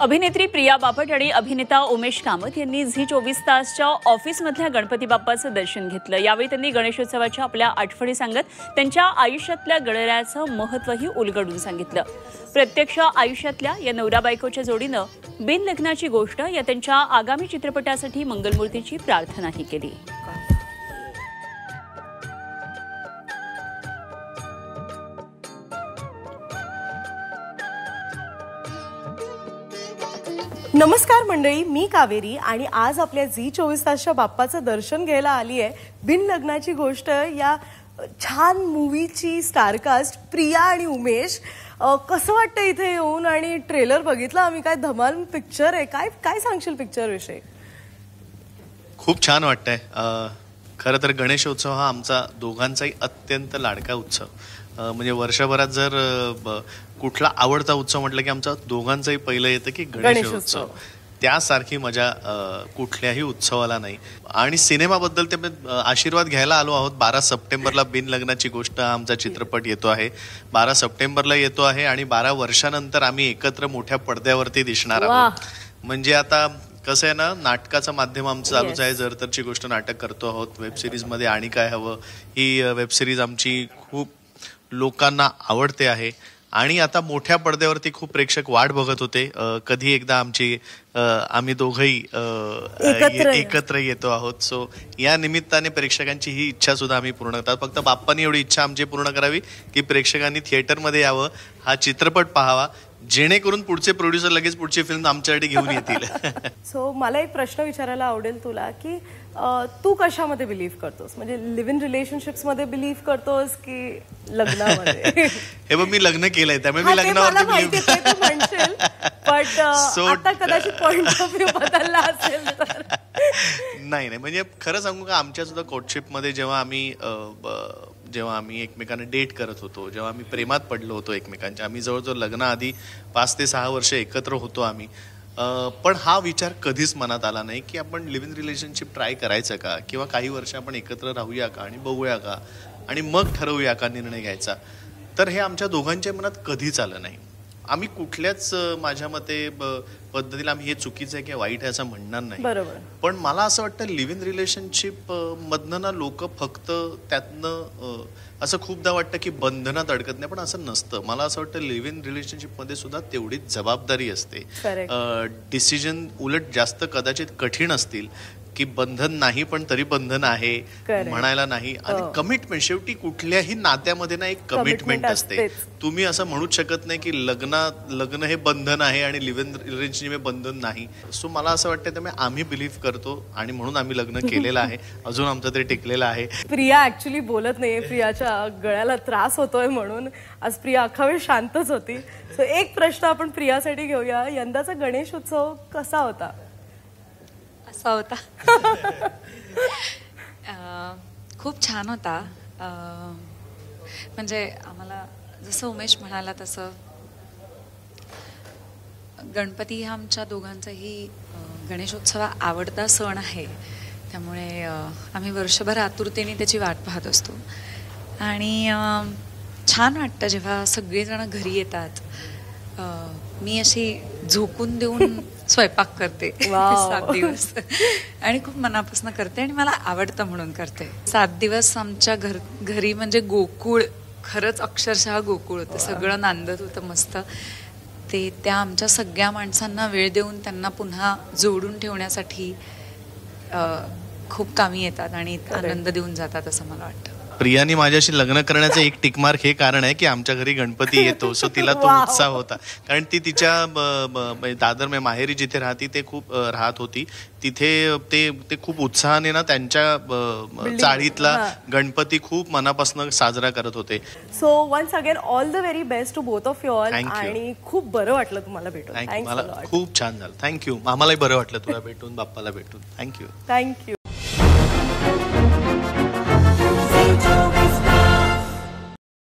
अभिनेत्री प्रिया बापट आणि अभिनेता उमेश कामत यांनी झी 24 तासच्या ऑफिसमधल्या गणपती बाप्पाचं दर्शन घेतलं। यावेळी त्यांनी गणेशोत्सवाच्या आपल्या आठवणी सांगत त्यांच्या आयुष्यातल्या गणरायाचं महत्त्वही उलगडून सांगितलं। प्रत्यक्ष आयुष्यातल्या या नवरा बायकोच्या जोडीनं बिनलग्नाची गोष्ट या त्यांच्या आगामी चित्रपटासाठी मंगलमूर्तीची प्रार्थनाही केली। नमस्कार मंडळी, मी कावेरी आणि आज आपल्या झी 24 तासच्या बाप्पाचं दर्शन घ्यायला आली आहे। बिन लग्नाची गोष्ट या छान मूवीची स्टारकास्ट प्रिया आणि उमेश। कसं वाटतं इथे येऊन? आणि ट्रेलर बघितला आम्ही, काय धमाल पिक्चर आहे। काय काय सांगशील पिक्चर विषयी? खूप छान वाटतंय। खरं तर गणेशोत्सव हा आमचा दोघांचाही अत्यंत लाडका उत्सव। म्हणजे वर्षभरात जर कुठला आवडता उत्सव म्हटलं की आमचा दोघांचंही पहिलं येतं की गणेशोत्सव। त्यासारखी मजा कुठल्याही उत्सवाला नाही। आणि सिनेमाबद्दल ते आशीर्वाद घ्यायला आलो आहोत। 12 सप्टेंबरला बिन लग्नाची गोष्ट आमचा चित्रपट येतो आहे। 12 सप्टेंबरला येतो आहे आणि 12 वर्षानंतर आम्ही एकत्र मोठ्या पडद्यावरती दिसणार आहोत। म्हणजे आता कसं आहे ना, नाटकाचं माध्यम आमचं चालूच आहे। जर तरची गोष्ट नाटक करतो आहोत। वेबसिरीज मध्ये आणि काय हवं ही वेबसिरीज आमची खूप लोकांना आवडते आहे आणि आता मोठ्या पडद्यावरती खूप प्रेक्षक वाट बघत होते कधी एकदा आम्ही दोघंही एकत्र येतो आहोत। सो या निमित्ताने प्रेक्षकांची ही इच्छा सुद्धा आम्ही पूर्ण करतात। फक्त बाप्पांनी एवढी इच्छा आमची पूर्ण करावी की प्रेक्षकांनी थिएटरमध्ये यावं, हा चित्रपट पाहावा, जेणेकरून पुढचे प्रोड्युसर लगेच पुढची फिल्म आमच्यासाठी घेऊन येतील। सो मला एक प्रश्न विचारायला आवडेल तुला की तू कशामध्ये बिलीव्ह करतोस? म्हणजे लिव्ह इन रिलेशनशिप्स मध्ये बिलीव्ह करतोस की लग्नामध्ये? हे बघ, मी लग्न केलंय त्यामुळे मी लग्नावर म्हणशील, बट आता कदाचित पॉइंट ऑफ व्ह्यू बदलला असेल तर। नाही, म्हणजे खरं सांगू का, आमच्या सुद्धा कोर्टशिप मध्ये जेव्हा आम्ही एकमेकांना डेट करत होतो, जेव्हा आम्ही प्रेमात पडलो होतो एकमेकांच्या, आम्ही जवळजवळ लग्नाआधी 5 ते 6 वर्ष एकत्र होतो आम्ही। पण हा विचार कधीच मनात आला नाही की आपण लिव्ह इन रिलेशनशिप ट्राय करायचं का, किंवा काही वर्ष आपण एकत्र राहूया का आणि बघूया का आणि मग ठरवूया का निर्णय घ्यायचा। तर हे आमच्या दोघांच्या मनात कधीच आलं नाही। आम्ही कुठल्याच माझ्या मते पद्धतीला आम्ही हे चुकीचं आहे किंवा वाईट आहे असं म्हणणार नाही। बरोबर। पण मला असं वाटतं लिव्ह इन रिलेशनशिप मधनं ना लोक फक्त त्यातनं असं खूपदा वाटतं की बंधनात अडकत नाही, पण असं नसतं। मला असं वाटतं लिव्ह इन रिलेशनशिप मध्ये सुद्धा तेवढीच जबाबदारी असते। डिसिजन उलट जास्त कदाचित कठीण असतील की बंधन नाही पण तरी बंधन आहे म्हणायला नाही। आणि कमिटमेंट, शेवटी कुठल्याही नात्यामध्ये ना एक कमिटमेंट असते। तुम्ही असं म्हणूच शकत नाही की लग्न हे बंधन आहे आणि लिव्ह इन रिलेशनशिप हे बंधन नाही। सो मला असं वाटतं त्यामुळे आम्ही बिलीव्ह करतो आणि म्हणून आम्ही लग्न केलेलं आहे, अजून आमचं ते टिकलेलं आहे। प्रिया ऍक्च्युली बोलत नाहीये, प्रियाच्या गळ्याला त्रास होतोय म्हणून आज प्रिया अख्खा वेळ शांतच होती। सो एक प्रश्न आपण प्रियासाठी घेऊया, यंदाचा गणेशोत्सव कसा होता? असा होता खूप छान होता। म्हणजे आम्हाला जसं उमेश म्हणाला तसं गणपती हा आमच्या दोघांचाही गणेशोत्सव आवडता सण आहे। त्यामुळे आम्ही वर्षभर आतुरतेने त्याची वाट पाहत असतो आणि छान वाटतं जेव्हा सगळेजण घरी येतात। मी अशी झोकून देऊन स्वयंपाक करते 7 दिवस आणि खूप मनापासून करते आणि मला आवडतं म्हणून करते। 7 दिवस आमच्या घरी म्हणजे गोकुळ, खरंच अक्षरशः गोकुळ होतं। सगळं नांदत होतं मस्त। ते त्या आमच्या सगळ्या माणसांना वेळ देऊन त्यांना पुन्हा जोडून ठेवण्यासाठी खूप कामी येतात आणि आनंद देऊन जातात असं मला वाटतं। प्रियानी माझ्याशी लग्न करण्याचं एक टिकमार्क हे कारण आहे की आमच्या घरी गणपती येतो। सो तिला तो उत्साह होता, कारण ती तिच्या दादर माहेरी जिथे राहती ते खूप राहत होती, तिथे ते खूप उत्साहाने ना त्यांच्या चाळीतला गणपती खूप मनापासून साजरा करत होते। So once again all the very best to both of you all. आणि खूप बरं वाटलं तुम्हाला भेटून। मला खूप छान झालं। थँक्यू। आम्हालाही बरं वाटलं तुला भेटून, बाप्पाला भेटून। थँक्यू।